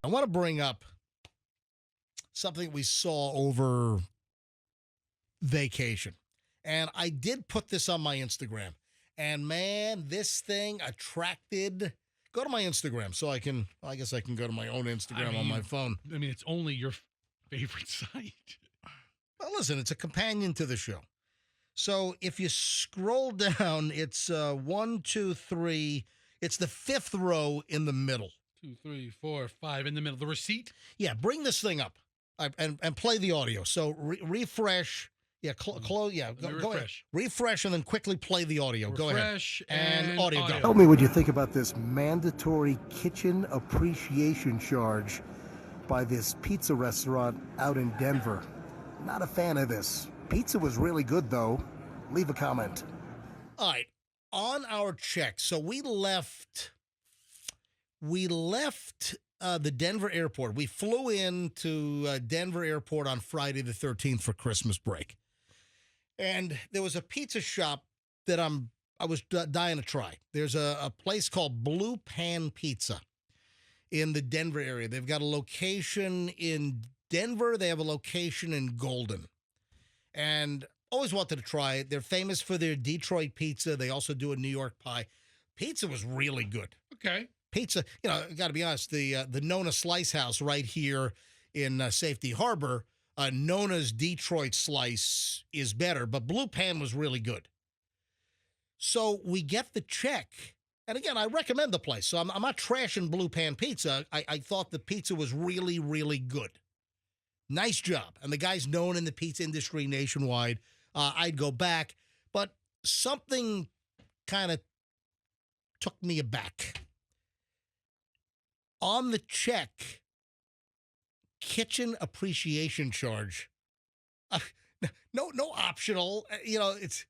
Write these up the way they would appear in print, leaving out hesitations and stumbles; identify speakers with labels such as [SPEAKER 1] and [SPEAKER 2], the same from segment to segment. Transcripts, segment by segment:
[SPEAKER 1] I want to bring up something we saw over vacation. And I did put this on my Instagram. And man, this thing attracted. Go to my Instagram so I guess I can go to my own Instagram on my phone.
[SPEAKER 2] I mean, it's only your favorite site.
[SPEAKER 1] Well, listen, it's a companion to the show. So if you scroll down, it's 1, 2, 3. It's the fifth row in the middle.
[SPEAKER 2] 2, 3, 4, 5 in the middle. The receipt?
[SPEAKER 1] Yeah, bring this thing up and play the audio. So refresh. Yeah, close. Yeah, go ahead. Refresh and then quickly play the audio. Go ahead.
[SPEAKER 2] Refresh and
[SPEAKER 1] audio. Go.
[SPEAKER 3] Tell me what you think about this mandatory kitchen appreciation charge by this pizza restaurant out in Denver. Not a fan of this. Pizza was really good, though. Leave a comment.
[SPEAKER 1] All right. On our check, so we left the Denver airport. We flew into Denver airport on Friday the 13th for Christmas break. And there was a pizza shop that I was dying to try. There's a place called Blue Pan Pizza in the Denver area. They've got a location in Denver. They have a location in Golden. And always wanted to try it. They're famous for their Detroit pizza. They also do a New York pie. Pizza was really good.
[SPEAKER 2] Okay.
[SPEAKER 1] Pizza, got to be honest, the Nona Slice House right here in Safety Harbor, Nona's Detroit Slice is better, but Blue Pan was really good. So we get the check. And again, I recommend the place. So I'm not trashing Blue Pan Pizza. I thought the pizza was really, really good. Nice job. And the guy's known in the pizza industry nationwide. I'd go back. But something kind of took me aback. On the check, kitchen appreciation charge. No optional. It's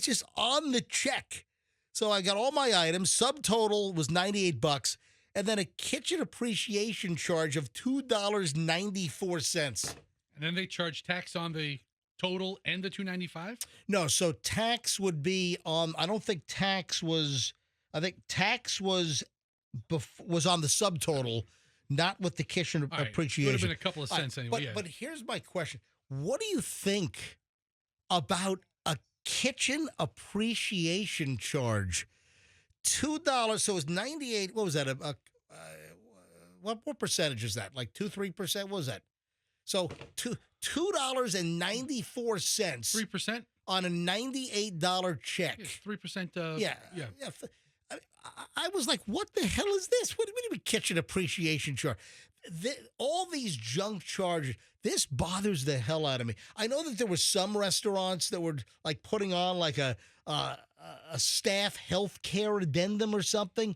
[SPEAKER 1] just on the check. So I got all my items. Subtotal was $98, and then a kitchen appreciation charge of $2.94.
[SPEAKER 2] And then they charge tax on the total and the $2.95?
[SPEAKER 1] No, so tax would be on. I think tax was on the subtotal, not with the kitchen appreciation.
[SPEAKER 2] Would have been a couple of cents anyway.
[SPEAKER 1] But here's my question: what do you think about a kitchen appreciation charge? $2. So it's 98. What was that? What percentage is that? Like 2-3%? What was that? So $2.94.
[SPEAKER 2] 3%?
[SPEAKER 1] On a $98 check.
[SPEAKER 2] Yes, 3%.
[SPEAKER 1] Yeah. I was like, what the hell is this? What do you mean kitchen appreciation charge? All these junk charges, this bothers the hell out of me. I know that there were some restaurants that were like putting on like a staff health care addendum or something.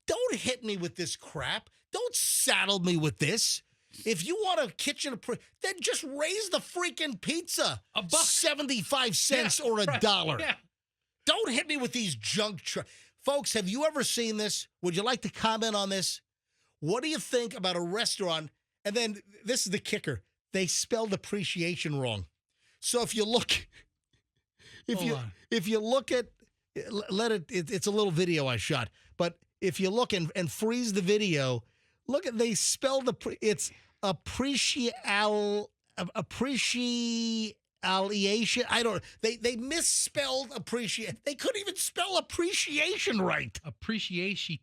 [SPEAKER 1] Don't hit me with this crap. Don't saddle me with this. If you want a kitchen, then just raise the freaking pizza.
[SPEAKER 2] $1.
[SPEAKER 1] 75 cents or $1.
[SPEAKER 2] Yeah.
[SPEAKER 1] Don't hit me with these junk Folks, have you ever seen this? Would you like to comment on this? What do you think about a restaurant? And then this is the kicker. They spelled appreciation wrong. So if you look, if you look at, it's a little video I shot, but if you look and freeze the video, look at, they spelled it's appreciation. I don't. They misspelled appreciate. They couldn't even spell appreciation right.
[SPEAKER 2] Appreciation.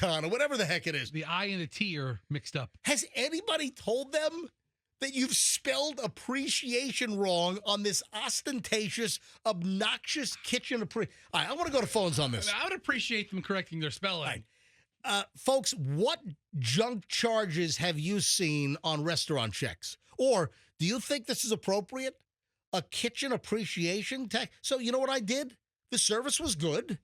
[SPEAKER 1] Or whatever the heck it is.
[SPEAKER 2] The I and the T are mixed up.
[SPEAKER 1] Has anybody told them that you've spelled appreciation wrong on this ostentatious, obnoxious kitchen All right, I want to go to phones on this.
[SPEAKER 2] I would appreciate them correcting their spelling.
[SPEAKER 1] Right. Folks, what junk charges have you seen on restaurant checks? Or do you think this is appropriate? A kitchen appreciation tax? So you know what I did? The service was good.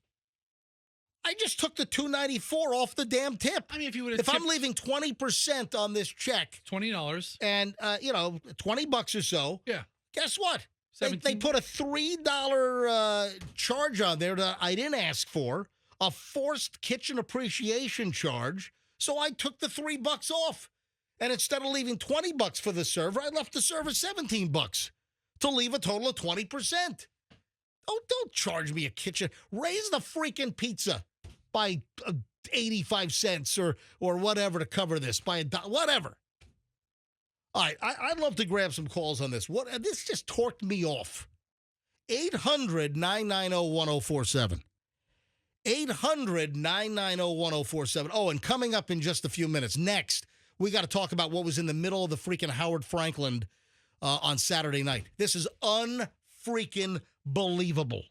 [SPEAKER 1] I just took the $2.94 off the damn tip.
[SPEAKER 2] I mean, if
[SPEAKER 1] I'm leaving 20% on this check,
[SPEAKER 2] $20,
[SPEAKER 1] and $20 or so,
[SPEAKER 2] yeah.
[SPEAKER 1] Guess what? They put a $3 charge on there that I didn't ask for, a forced kitchen appreciation charge. So I took the $3 off. And instead of leaving $20 for the server, I left the server $17 to leave a total of 20%. Don't charge me a kitchen. Raise the freaking pizza. by 85 cents or whatever to cover this, by whatever. All right, I'd love to grab some calls on this. This just torqued me off. 800-990-1047. 800-990-1047. Oh, and coming up in just a few minutes, next, we got to talk about what was in the middle of the freaking Howard Franklin on Saturday night. This is unfreaking believable.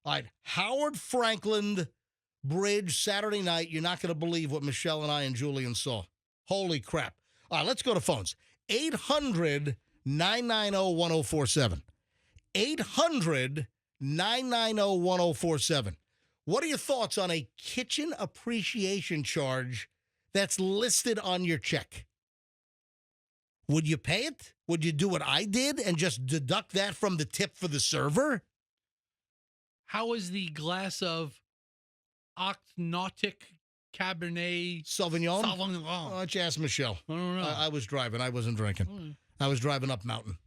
[SPEAKER 1] All right, Howard Franklin Bridge Saturday night. You're not going to believe what Michelle and I and Julian saw. Holy crap. All right, let's go to phones. 800-990-1047. 800-990-1047. What are your thoughts on a kitchen appreciation charge that's listed on your check? Would you pay it? Would you do what I did and just deduct that from the tip for the server?
[SPEAKER 2] How is the glass of Ocnotic Cabernet
[SPEAKER 1] Sauvignon?
[SPEAKER 2] Sauvignon.
[SPEAKER 1] Why don't you ask Michelle?
[SPEAKER 2] I don't know.
[SPEAKER 1] I was driving. I wasn't drinking. I was driving up mountain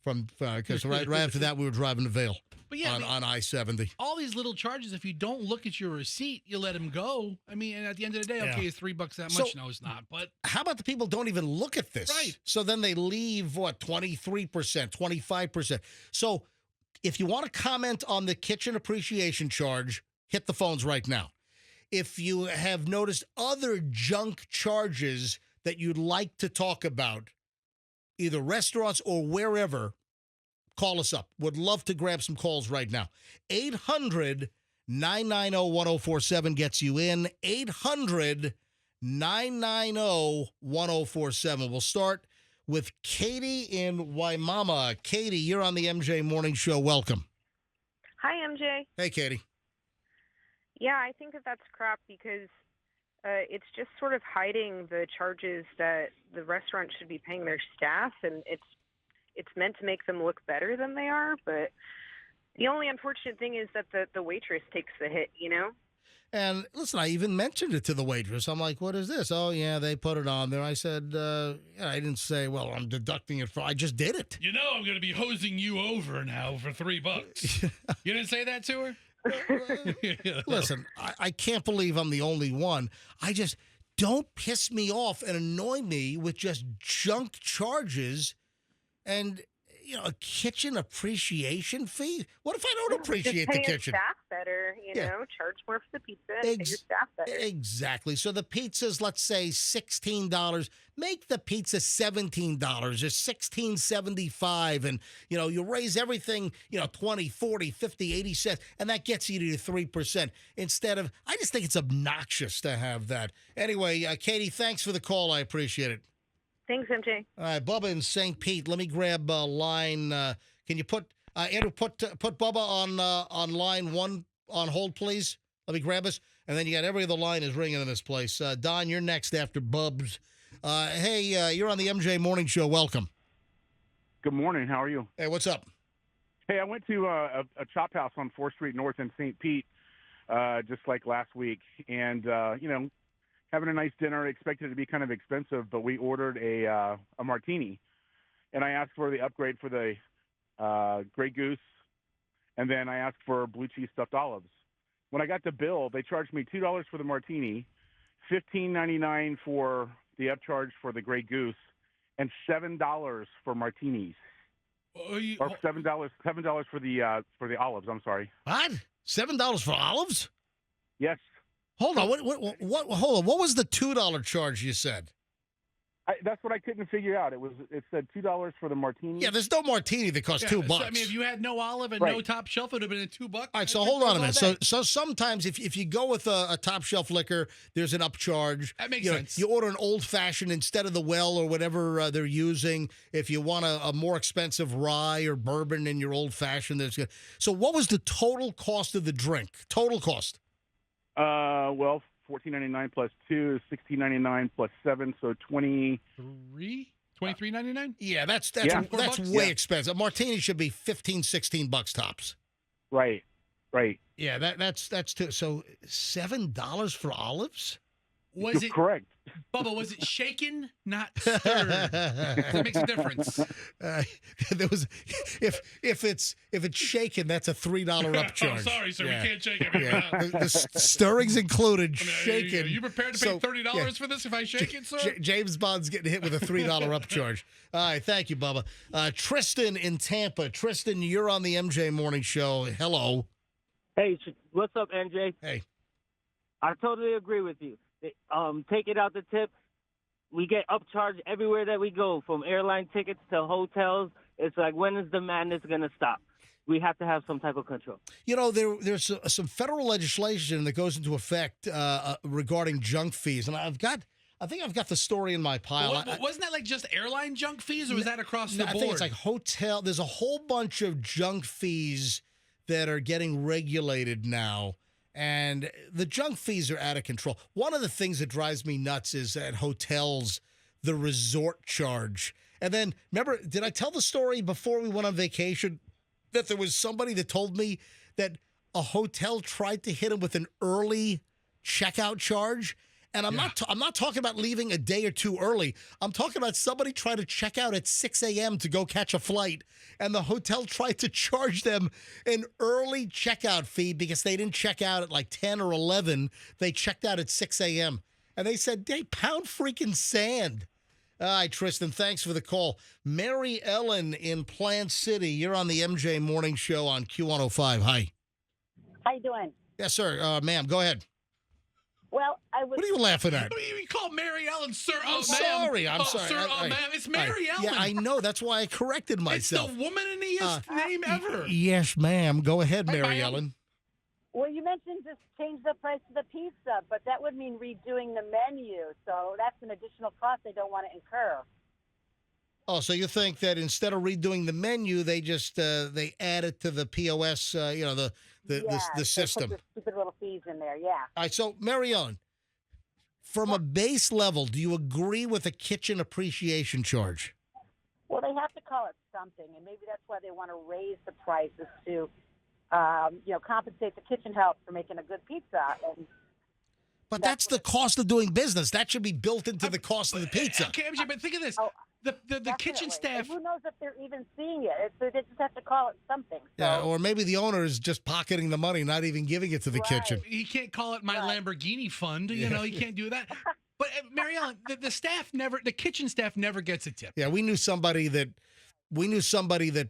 [SPEAKER 1] because right after that we were driving to Vail on I-70.
[SPEAKER 2] All these little charges, if you don't look at your receipt, you let them go. I mean, and at the end of the day, okay, it's $3 that much. No, it's not. But
[SPEAKER 1] how about the people don't even look at this?
[SPEAKER 2] Right.
[SPEAKER 1] So then they leave, 23%, 25%. So if you want to comment on the kitchen appreciation charge, hit the phones right now. If you have noticed other junk charges that you'd like to talk about, either restaurants or wherever, call us up. Would love to grab some calls right now. 800-990-1047 gets you in. 800-990-1047. We'll start with Katie in Waimama. Katie, you're on the MJ Morning Show. Welcome.
[SPEAKER 4] Hi, MJ.
[SPEAKER 1] Hey, Katie.
[SPEAKER 4] Yeah, I think that's crap because it's just sort of hiding the charges that the restaurant should be paying their staff, and it's meant to make them look better than they are. But the only unfortunate thing is that the waitress takes the hit, you know?
[SPEAKER 1] And listen, I even mentioned it to the waitress. I'm like, what is this? Oh, yeah, they put it on there. I said, I didn't say, well, I'm deducting it I just did it.
[SPEAKER 2] you know I'm going to be hosing you over now for $3. You didn't say that to her?
[SPEAKER 1] Listen, I can't believe I'm the only one. I just don't piss me off and annoy me with just junk charges and, a kitchen appreciation fee. What if I don't appreciate the
[SPEAKER 4] Just pay your
[SPEAKER 1] kitchen?
[SPEAKER 4] staff better, you know, charge more for the pizza and pay your staff better.
[SPEAKER 1] Exactly. So the pizza's, let's say, $16. Make the pizza $17 or $16.75. And, you raise everything, 20, 40, 50, 80 cents. And that gets you to 3% instead of, I just think it's obnoxious to have that. Anyway, Katie, thanks for the call. I appreciate it.
[SPEAKER 4] Thanks, MJ.
[SPEAKER 1] All right, Bubba in St. Pete. Let me grab line. Can you put Andrew put Bubba on line 1 on hold, please? Let me grab us, and then you got every other line is ringing in this place. Don, you're next after Bubs. Hey, you're on the MJ Morning Show. Welcome.
[SPEAKER 5] Good morning. How are you?
[SPEAKER 1] Hey, what's up?
[SPEAKER 5] Hey, I went to a chop house on 4th Street North in St. Pete just like last week, and having a nice dinner. Expected it to be kind of expensive, but we ordered a martini, and I asked for the upgrade for the Grey Goose, and then I asked for blue cheese stuffed olives. When I got the bill, they charged me $2 for the martini, $15.99 for the upcharge for the Grey Goose, and $7 for martinis. Or $7 for the olives. I'm sorry.
[SPEAKER 1] What? $7 for olives?
[SPEAKER 5] Yes.
[SPEAKER 1] Hold on. What? Hold on. What was the $2 charge you said?
[SPEAKER 5] That's what I couldn't figure out. It said $2 for the martini.
[SPEAKER 1] Yeah, there's no martini that costs $2.
[SPEAKER 2] So, I mean, if you had no olive and no top shelf, it would have been $2.
[SPEAKER 1] All right, so hold on a minute. So sometimes if you go with a top shelf liquor, there's an upcharge.
[SPEAKER 2] That makes sense.
[SPEAKER 1] You order an old fashioned instead of the well or whatever they're using. If you want a more expensive rye or bourbon in your old fashioned, there's. So what was the total cost of the drink? Total cost?
[SPEAKER 5] Well, $14.99 plus 2 is $16.99 plus 7, so
[SPEAKER 2] $23.99.
[SPEAKER 1] Yeah, that's
[SPEAKER 2] $4?
[SPEAKER 1] way expensive. A martini should be $15-$16 tops.
[SPEAKER 5] Right.
[SPEAKER 1] Yeah, that's too. So $7 for olives?
[SPEAKER 2] Was
[SPEAKER 5] You're
[SPEAKER 2] it
[SPEAKER 5] correct?
[SPEAKER 2] Bubba? Was it shaken, not stirred? That makes a difference.
[SPEAKER 1] There was if it's shaken, that's a $3 upcharge.
[SPEAKER 2] Oh, sorry, sir.
[SPEAKER 1] Yeah.
[SPEAKER 2] We can't shake it.
[SPEAKER 1] Yeah. The stirring's included.
[SPEAKER 2] I mean,
[SPEAKER 1] Shaken.
[SPEAKER 2] Are you prepared to pay
[SPEAKER 1] So,
[SPEAKER 2] $30
[SPEAKER 1] yeah.
[SPEAKER 2] for this if I shake it, sir?
[SPEAKER 1] James Bond's getting hit with a $3 upcharge. All right, thank you, Bubba. Tristan in Tampa. Tristan, you're on the MJ Morning Show. Hello.
[SPEAKER 6] Hey, what's up, NJ?
[SPEAKER 1] Hey.
[SPEAKER 6] I totally agree with you. Take it out the tip. We get upcharged everywhere that we go, from airline tickets to hotels. It's like, when is the madness going to stop? We have to have some type of control.
[SPEAKER 1] You know, there's some federal legislation that goes into effect regarding junk fees, and I think I've got the story in my pile.
[SPEAKER 2] Wasn't that like just airline junk fees, or was that across the board?
[SPEAKER 1] I think it's like hotel. There's a whole bunch of junk fees that are getting regulated now. And the junk fees are out of control. One of the things that drives me nuts is at hotels, the resort charge. And then, remember, did I tell the story before we went on vacation that there was somebody that told me that a hotel tried to hit him with an early checkout charge? And I'm not talking about leaving a day or two early. I'm talking about somebody trying to check out at 6 a.m. to go catch a flight, and the hotel tried to charge them an early checkout fee because they didn't check out at like 10 or 11. They checked out at 6 a.m. And they said, "Hey, pound freaking sand." All right, Tristan, thanks for the call. Mary Ellen in Plant City, you're on the MJ Morning Show on Q105. Hi.
[SPEAKER 7] How you doing?
[SPEAKER 1] Yes, sir. Ma'am, go ahead.
[SPEAKER 7] Well, I was.
[SPEAKER 1] What are you laughing at?
[SPEAKER 2] You call Mary Ellen, sir?
[SPEAKER 1] I'm
[SPEAKER 2] ma'am.
[SPEAKER 1] sorry. I'm
[SPEAKER 2] Oh,
[SPEAKER 1] sorry.
[SPEAKER 2] sir, ma'am. It's Mary Ellen.
[SPEAKER 1] Yeah, I know. That's why I corrected
[SPEAKER 2] It's
[SPEAKER 1] myself.
[SPEAKER 2] the womanliest name ever.
[SPEAKER 1] Yes, ma'am. Go ahead,
[SPEAKER 2] Hey,
[SPEAKER 1] Mary
[SPEAKER 2] ma'am.
[SPEAKER 1] Ellen.
[SPEAKER 7] Well, you mentioned just change the price of the pizza, but that would mean redoing the menu. So that's an additional cost they don't want to incur.
[SPEAKER 1] Oh, so you think that instead of redoing the menu, they just they add it to the POS, the
[SPEAKER 7] They
[SPEAKER 1] system.
[SPEAKER 7] put the stupid little fees in there. Yeah.
[SPEAKER 1] All right. So, Mary Ellen, from a base level, do you agree with a kitchen appreciation charge?
[SPEAKER 7] Well, they have to call it something, and maybe that's why they want to raise the prices to, compensate the kitchen help for making a good pizza. And
[SPEAKER 1] But that's the cost of doing business. That should be built into the cost of the pizza.
[SPEAKER 2] Okay, MJ, but think of this.
[SPEAKER 7] Oh,
[SPEAKER 2] The kitchen
[SPEAKER 7] definitely.
[SPEAKER 2] staff.
[SPEAKER 7] And who knows if they're even seeing it? They just have to call it something. So.
[SPEAKER 1] Yeah, or maybe the owner is just pocketing the money, not even giving it to the
[SPEAKER 7] Right.
[SPEAKER 1] kitchen.
[SPEAKER 2] He can't call it my
[SPEAKER 7] Right.
[SPEAKER 2] Lamborghini fund. You know, he can't do that. But Mary Ellen, the kitchen staff never gets a tip.
[SPEAKER 1] Yeah, we knew somebody that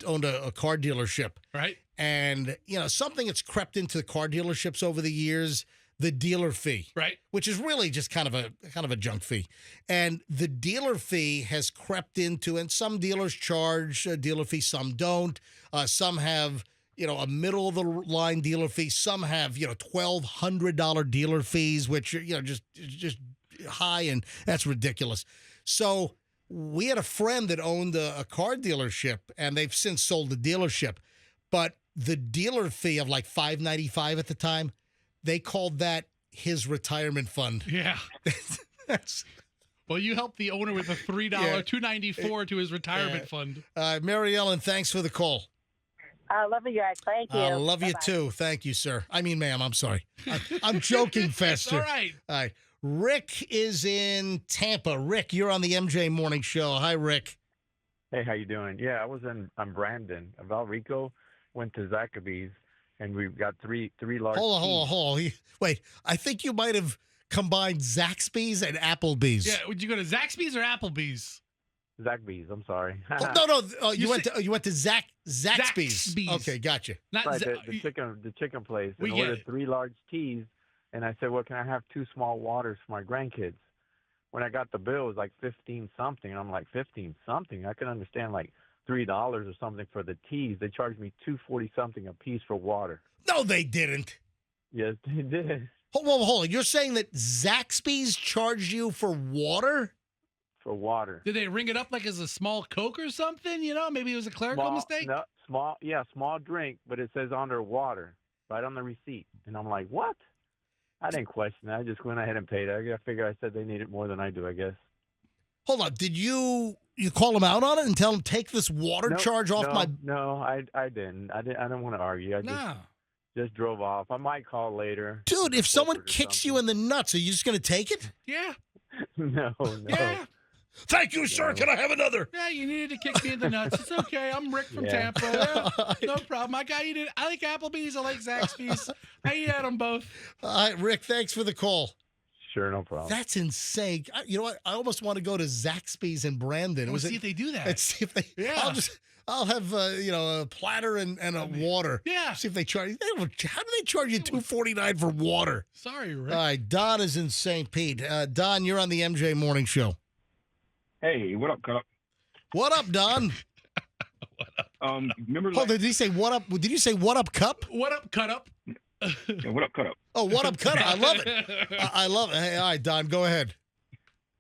[SPEAKER 1] owned a car dealership.
[SPEAKER 2] Right?
[SPEAKER 1] And, something that's crept into the car dealerships over the years, the dealer fee.
[SPEAKER 2] Right.
[SPEAKER 1] Which is really just kind of a junk fee. And the dealer fee has crept into, and some dealers charge a dealer fee, some don't. Some have, a middle of the line dealer fee. Some have, $1,200 dealer fees, which are, just high, and that's ridiculous. So we had a friend that owned a car dealership, and they've since sold the dealership. But the dealer fee of like $595 at the time, they called that his retirement fund.
[SPEAKER 2] Yeah.
[SPEAKER 1] That's
[SPEAKER 2] Well, you helped the owner with a $3,
[SPEAKER 1] Yeah.
[SPEAKER 2] $294 to his retirement fund.
[SPEAKER 1] Mary Ellen, thanks for the call.
[SPEAKER 7] I love you guys. Thank you.
[SPEAKER 1] I love you
[SPEAKER 7] Bye-bye.
[SPEAKER 1] too. Thank you, sir. I mean, ma'am, I'm sorry. I'm joking, Fester.
[SPEAKER 2] All right.
[SPEAKER 1] All right. Rick is in Tampa. Rick, you're on the MJ Morning Show. Hi, Rick.
[SPEAKER 8] Hey, how you doing? Yeah, I'm Brandon. Valrico, went to Zachaby's, and we've got three large.
[SPEAKER 1] Hold on. Wait, I think you might have combined Zaxby's and Applebee's.
[SPEAKER 2] Yeah, would you go to Zaxby's or Applebee's?
[SPEAKER 8] Zachaby's. I'm sorry.
[SPEAKER 1] No. You went to Zaxby's.
[SPEAKER 2] Zaxby's.
[SPEAKER 1] Okay, gotcha.
[SPEAKER 2] Not
[SPEAKER 8] Right,
[SPEAKER 2] Z-
[SPEAKER 8] the chicken place.
[SPEAKER 2] We
[SPEAKER 8] And
[SPEAKER 2] get
[SPEAKER 8] ordered
[SPEAKER 2] it.
[SPEAKER 8] 3 large teas, and I said, "Well, can I have 2 small waters for my grandkids?" When I got the bill, it was like 15 something. And I'm like, 15 something? I can understand like $3 or something for the teas. They charged me $2.40 something a piece for water.
[SPEAKER 1] No, they didn't.
[SPEAKER 8] Yes, they did.
[SPEAKER 1] Hold on. You're saying that Zaxby's charged you for water?
[SPEAKER 8] For water.
[SPEAKER 2] Did they ring it up like as a small Coke or something? Maybe it was a clerical mistake?
[SPEAKER 8] No, small drink, but it says under water, right on the receipt. And I'm like, what? I didn't question it. I just went ahead and paid it. I figure I said they need it more than I do, I guess.
[SPEAKER 1] Hold on. Did you call them out on it and tell them take this water charge off my?
[SPEAKER 8] No, I didn't. I didn't want to argue.
[SPEAKER 2] No.
[SPEAKER 8] just drove off. I might call later.
[SPEAKER 1] Dude, if someone
[SPEAKER 8] Corporate or
[SPEAKER 1] kicks you
[SPEAKER 8] something.
[SPEAKER 1] in the nuts, are you just going to take it?
[SPEAKER 2] Yeah.
[SPEAKER 8] No.
[SPEAKER 2] Yeah.
[SPEAKER 1] Thank you, sir. Can I have another?
[SPEAKER 2] Yeah, you needed to kick me in the nuts. It's okay. I'm Rick from
[SPEAKER 8] Yeah.
[SPEAKER 2] Tampa. Yeah, no problem. I like Applebee's. I like Zaxby's. I eat at them both.
[SPEAKER 1] All right, Rick, thanks for the call.
[SPEAKER 8] Sure, no problem.
[SPEAKER 1] That's insane. You know what? I almost want to go to Zaxby's in Brandon.
[SPEAKER 2] We'll see if they do that.
[SPEAKER 1] Let's see if they.
[SPEAKER 2] Yeah.
[SPEAKER 1] I'll have a platter and a water.
[SPEAKER 2] Yeah.
[SPEAKER 1] See if they charge. How do they charge you $2.49 for water?
[SPEAKER 2] Sorry, Rick.
[SPEAKER 1] All right, Don is in St. Pete. Don, you're on the MJ Morning Show.
[SPEAKER 9] Hey, what up, Cup?
[SPEAKER 1] What up, Don?
[SPEAKER 9] Remember?
[SPEAKER 1] Oh, did he say what up? Did you say what up, Cup?
[SPEAKER 2] What up, cut up?
[SPEAKER 9] Yeah, what up, Cut Up?
[SPEAKER 1] Oh, what up, Cut Up? I love it. I love it. Hey, all right, Don, go ahead.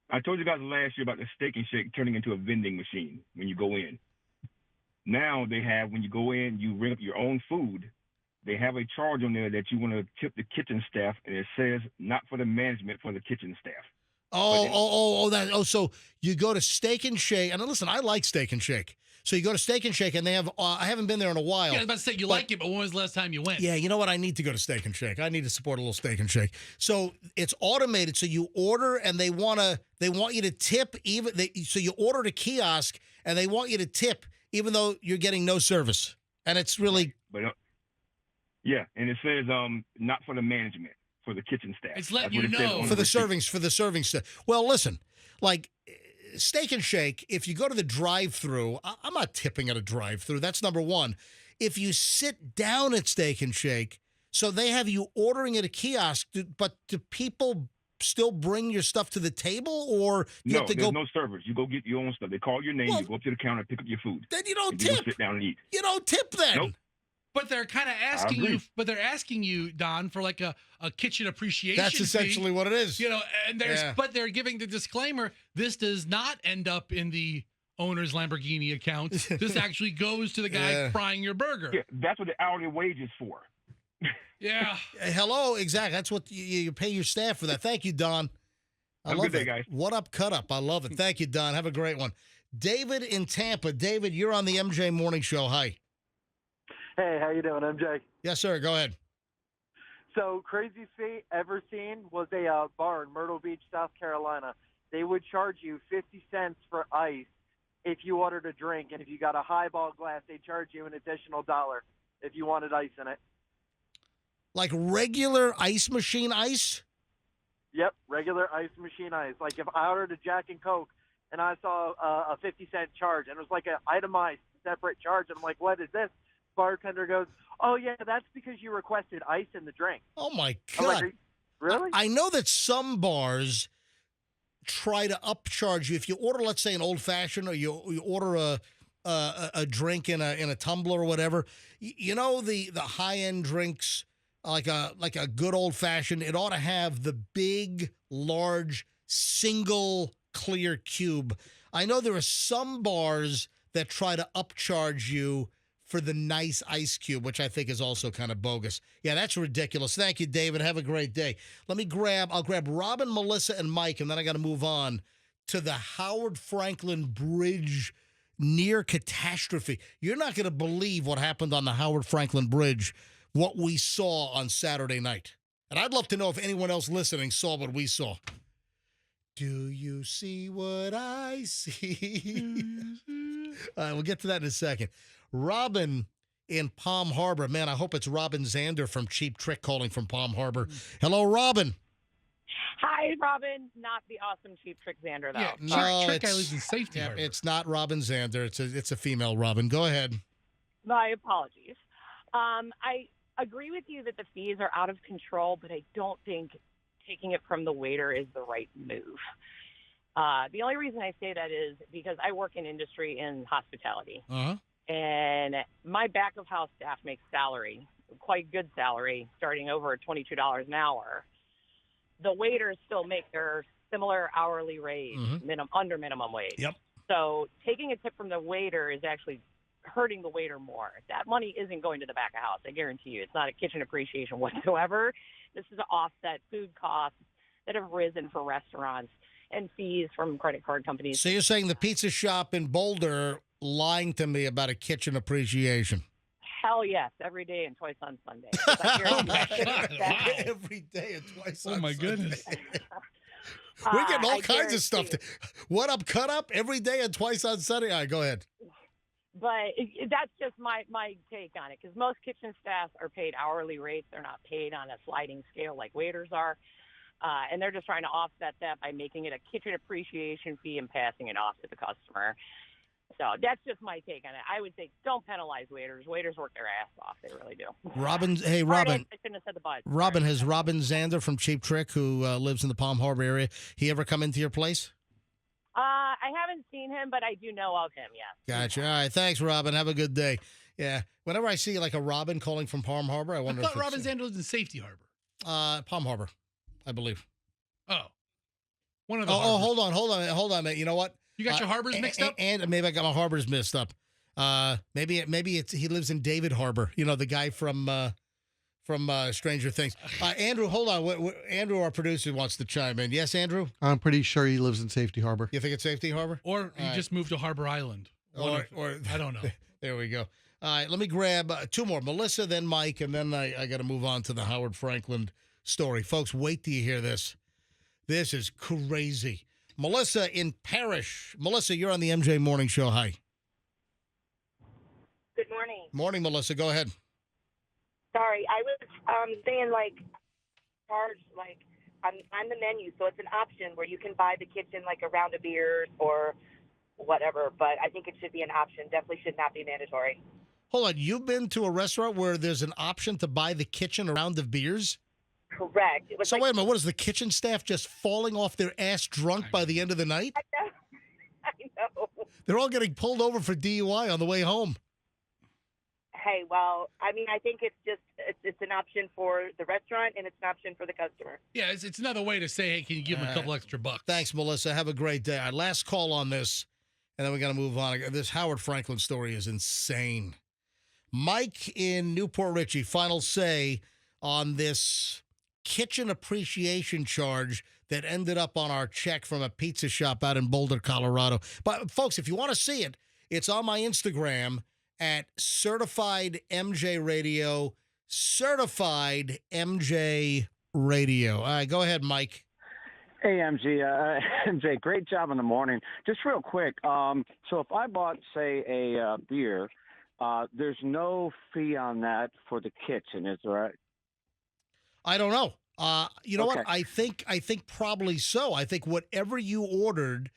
[SPEAKER 9] I told you guys last year about the Steak and Shake turning into a vending machine when you go in. Now they have, when you go in, you ring up your own food. They have a charge on there that you want to tip the kitchen staff, and it says not for the management, for the kitchen staff.
[SPEAKER 1] So you go to Steak and Shake, and listen, I like Steak and Shake. So you go to Steak and Shake, and they have. I haven't been there in a while.
[SPEAKER 2] Yeah, I was about to say you like it, but when was the last time you went?
[SPEAKER 1] Yeah, you know what? I need to go to Steak and Shake. I need to support a little Steak and Shake. So it's automated. So you order, and they want you to tip so you order at a kiosk, and they want you to tip even though you're getting no service, and it's really.
[SPEAKER 9] But yeah, and it says not for the management, for the kitchen staff.
[SPEAKER 2] It's letting
[SPEAKER 9] That's what
[SPEAKER 2] you
[SPEAKER 9] it says
[SPEAKER 2] know.
[SPEAKER 9] on
[SPEAKER 1] For the
[SPEAKER 9] receipt.
[SPEAKER 1] serving stuff. Well, listen, like Steak and Shake, if you go to the drive-through, I'm not tipping at a drive-through. That's number one. If you sit down at Steak and Shake, so they have you ordering at a kiosk, but do people still bring your stuff to the table, or you have to
[SPEAKER 9] there's
[SPEAKER 1] go?
[SPEAKER 9] no servers. You go get your own stuff. They call your name.
[SPEAKER 1] Well,
[SPEAKER 9] you go up to the counter, pick up your food.
[SPEAKER 1] Then you don't
[SPEAKER 9] and you go
[SPEAKER 1] tip.
[SPEAKER 9] sit down and eat.
[SPEAKER 1] You don't tip then.
[SPEAKER 9] Nope.
[SPEAKER 2] But they're kind of asking
[SPEAKER 9] agree.
[SPEAKER 2] you. But they're asking you, Don, for like a kitchen appreciation.
[SPEAKER 1] That's essentially
[SPEAKER 2] fee.
[SPEAKER 1] what it is.
[SPEAKER 2] You know, and but they're giving the disclaimer: this does not end up in the owner's Lamborghini account. This actually goes to the guy frying your burger.
[SPEAKER 9] Yeah, that's what the hourly wage is for.
[SPEAKER 2] Yeah.
[SPEAKER 1] Hello, exactly. That's what you pay your staff for that. Thank you, Don. I
[SPEAKER 9] Have a
[SPEAKER 1] love
[SPEAKER 9] good day,
[SPEAKER 1] it.
[SPEAKER 9] guys.
[SPEAKER 1] What up, Cut Up? I love it. Thank you, Don. Have a great one. David in Tampa. David, you're on the MJ Morning Show. Hi.
[SPEAKER 10] Hey, how you doing, MJ?
[SPEAKER 1] Yes, sir. Go ahead.
[SPEAKER 10] So, craziest fee ever seen was a bar in Myrtle Beach, South Carolina. They would charge you 50 cents for ice if you ordered a drink, and if you got a highball glass, they'd charge you an additional $1 if you wanted ice in it.
[SPEAKER 1] Like regular ice machine ice?
[SPEAKER 10] Yep, regular ice machine ice. Like if I ordered a Jack and Coke and I saw a 50-cent charge, and it was like an itemized separate charge, and I'm like, what is this? Bartender goes, oh, yeah, that's because you requested ice in the drink.
[SPEAKER 1] Oh, my
[SPEAKER 10] I'm
[SPEAKER 1] God.
[SPEAKER 10] like, really?
[SPEAKER 1] I know that some bars try to upcharge you. If you order, let's say, an old-fashioned, or you order a drink in a tumbler or whatever, you know the high-end drinks, like a good old-fashioned, it ought to have the big, large, single clear cube. I know there are some bars that try to upcharge you for the nice ice cube, which I think is also kind of bogus. Yeah, that's ridiculous. Thank you, David. Have a great day. I'll grab Robin, Melissa, and Mike, and then I got to move on to the Howard Franklin Bridge near catastrophe. You're not going to believe what happened on the Howard Franklin Bridge, what we saw on Saturday night. And I'd love to know if anyone else listening saw what we saw. Do you see what I see? All right, we'll get to that in a second. Robin in Palm Harbor. Man, I hope it's Robin Zander from Cheap Trick calling from Palm Harbor. Hello, Robin.
[SPEAKER 11] Hi, Robin. Not the awesome Cheap Trick Xander, though.
[SPEAKER 2] Yeah,
[SPEAKER 1] No,
[SPEAKER 2] Trick guy
[SPEAKER 1] it's-
[SPEAKER 2] lives in Safety
[SPEAKER 1] Yeah,
[SPEAKER 2] Harbor.
[SPEAKER 1] it's not Robin Zander. It's a female Robin. Go ahead.
[SPEAKER 11] My apologies. I agree with you that the fees are out of control, but I don't think taking it from the waiter is the right move. The only reason I say that is because I work in industry in hospitality.
[SPEAKER 1] Uh-huh.
[SPEAKER 11] And my back of house staff makes salary, quite good salary, starting over $22 an hour. The waiters still make their similar hourly rate, under minimum wage.
[SPEAKER 1] Yep.
[SPEAKER 11] So taking a tip from the waiter is actually hurting the waiter more. That money isn't going to the back of house. I guarantee you. It's not a kitchen appreciation whatsoever. This is to offset food costs that have risen for restaurants and fees from credit card companies.
[SPEAKER 1] So you're saying the pizza shop in Boulder lying to me about a kitchen appreciation?
[SPEAKER 11] Hell yes, every day and twice on Sunday. 'Cause I guarantee
[SPEAKER 2] Wow.
[SPEAKER 1] Every day and twice
[SPEAKER 2] Oh
[SPEAKER 1] on
[SPEAKER 2] my
[SPEAKER 1] Sunday.
[SPEAKER 2] goodness.
[SPEAKER 1] We're getting all
[SPEAKER 11] I
[SPEAKER 1] kinds of stuff.
[SPEAKER 11] guarantee
[SPEAKER 1] What up, cut up, every day and twice on Sunday. All right, go ahead.
[SPEAKER 11] But that's just my take on it, because most kitchen staff are paid hourly rates. They're not paid on a sliding scale like waiters are. And they're just trying to offset that by making it a kitchen appreciation fee and passing it off to the customer. So that's just my take on it. I would say don't penalize waiters. Waiters work their ass off. They really do.
[SPEAKER 1] Robin, hey,
[SPEAKER 11] Sorry,
[SPEAKER 1] Robin.
[SPEAKER 11] I shouldn't have said the bud.
[SPEAKER 1] Robin, has Robin Zander from Cheap Trick, who lives in the Palm Harbor area, he ever come into your place?
[SPEAKER 11] I haven't seen him, but I do know of him, yes.
[SPEAKER 1] Gotcha. All right. Thanks, Robin. Have a good day. Yeah. Whenever I see like a Robin calling from Palm Harbor, I
[SPEAKER 2] I
[SPEAKER 1] wonder
[SPEAKER 2] thought
[SPEAKER 1] if
[SPEAKER 2] Robin Zander lives in Safety Harbor.
[SPEAKER 1] Palm Harbor, I believe.
[SPEAKER 2] Oh. One of the
[SPEAKER 1] Oh,
[SPEAKER 2] harbors.
[SPEAKER 1] hold on, mate. You know what?
[SPEAKER 2] You got your harbors mixed up?
[SPEAKER 1] And maybe I got my harbors mixed up. Maybe he lives in David Harbor. You know, the guy from Stranger Things. Andrew, hold on. Andrew, our producer, wants to chime in. Yes, Andrew?
[SPEAKER 12] I'm pretty sure he lives in Safety Harbor.
[SPEAKER 1] You think it's Safety Harbor?
[SPEAKER 2] Or you just moved to Harbor Island.
[SPEAKER 1] Or
[SPEAKER 2] I don't know.
[SPEAKER 1] There we go. All right, let me grab two more. Melissa, then Mike, and then I got to move on to the Howard Franklin story. Folks, wait till you hear this. This is crazy. Melissa in Parrish. Melissa, you're on the MJ Morning Show. Hi.
[SPEAKER 13] Good morning.
[SPEAKER 1] Morning, Melissa. Go ahead.
[SPEAKER 13] Sorry, I was saying charge on the menu, so it's an option where you can buy the kitchen like a round of beers or whatever. But I think it should be an option. Definitely should not be mandatory.
[SPEAKER 1] Hold on. You've been to a restaurant where there's an option to buy the kitchen a round of beers?
[SPEAKER 13] Correct. It was
[SPEAKER 1] So wait a minute. What is the kitchen staff just falling off their ass drunk by the end of the night?
[SPEAKER 13] I know.
[SPEAKER 1] They're all getting pulled over for DUI on the way home.
[SPEAKER 13] Hey, well, I mean, I think it's an option for the restaurant and it's an option for the customer.
[SPEAKER 2] Yeah, it's another way to say, hey, can you give them a couple extra bucks?
[SPEAKER 1] Thanks, Melissa. Have a great day. Our last call on this, and then we got to move on. This Howard Franklin story is insane. Mike in Newport Richey, final say on this kitchen appreciation charge that ended up on our check from a pizza shop out in Boulder, Colorado. But, folks, if you want to see it, it's on my Instagram at Certified MJ Radio. Certified MJ Radio. All right, go ahead, Mike.
[SPEAKER 14] Hey, MJ, great job in the morning. Just real quick, so if I bought, say, a beer, there's no fee on that for the kitchen, is there? Right?
[SPEAKER 1] I don't know. You know
[SPEAKER 14] Okay.
[SPEAKER 1] what? I think probably so. I think whatever you ordered,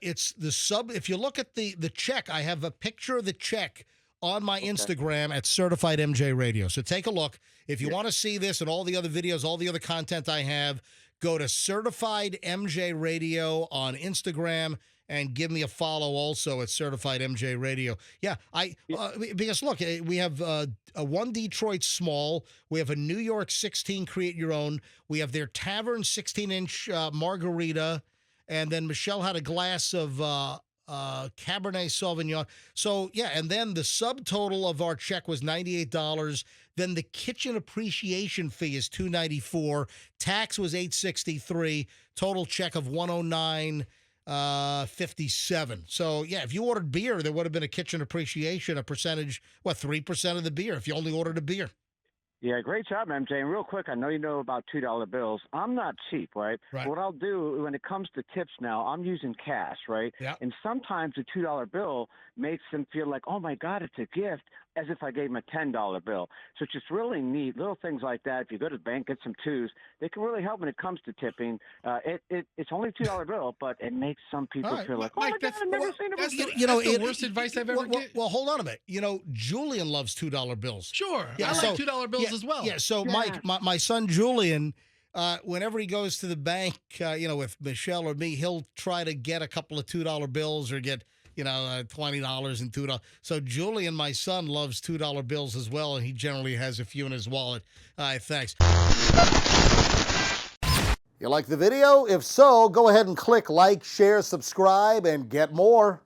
[SPEAKER 1] it's the sub. If you look at the check, I have a picture of the check on my Instagram at Certified MJ Radio. So take a look. If you want to see this and all the other videos, all the other content I have, go to Certified MJ Radio on Instagram and give me a follow also at Certified MJ Radio. Yeah, because look, we have a one Detroit Small. We have a New York 16 Create Your Own. We have their Tavern 16-inch margarita. And then Michelle had a glass of Cabernet Sauvignon. So, yeah, and then the subtotal of our check was $98. Then the kitchen appreciation fee is $294. Tax was $863. Total check of $109.57. So, yeah, if you ordered beer, there would have been a kitchen appreciation, a percentage, 3% of the beer if you only ordered a beer.
[SPEAKER 14] Yeah, great job, MJ. And real quick, I know you know about $2 bills. I'm not cheap, right?
[SPEAKER 1] Right.
[SPEAKER 14] What I'll do when it comes to tips now, I'm using cash, right?
[SPEAKER 1] Yeah.
[SPEAKER 14] And sometimes the $2 bill makes them feel like, oh, my God, it's a gift, as if I gave them a $10 bill. So it's just really neat. Little things like that. If you go to the bank, get some twos, they can really help when it comes to tipping. It's only a $2 bill, but it makes some people
[SPEAKER 1] All right.
[SPEAKER 14] feel like,
[SPEAKER 2] Mike,
[SPEAKER 14] oh, my God, I've never seen it
[SPEAKER 2] that's
[SPEAKER 14] before.
[SPEAKER 2] the worst advice I've ever
[SPEAKER 1] get. Well, hold on a minute. You know, Julian loves $2 bills.
[SPEAKER 2] Sure.
[SPEAKER 1] Yeah,
[SPEAKER 2] I
[SPEAKER 1] so-
[SPEAKER 2] like $2 bills as well.
[SPEAKER 1] Yeah, so Mike, my son Julian, whenever he goes to the bank, with Michelle or me, he'll try to get a couple of $2 bills or get, $20 and $2. So Julian, my son, loves $2 bills as well, and he generally has a few in his wallet. All right, thanks. You like the video? If so, go ahead and click like, share, subscribe, and get more.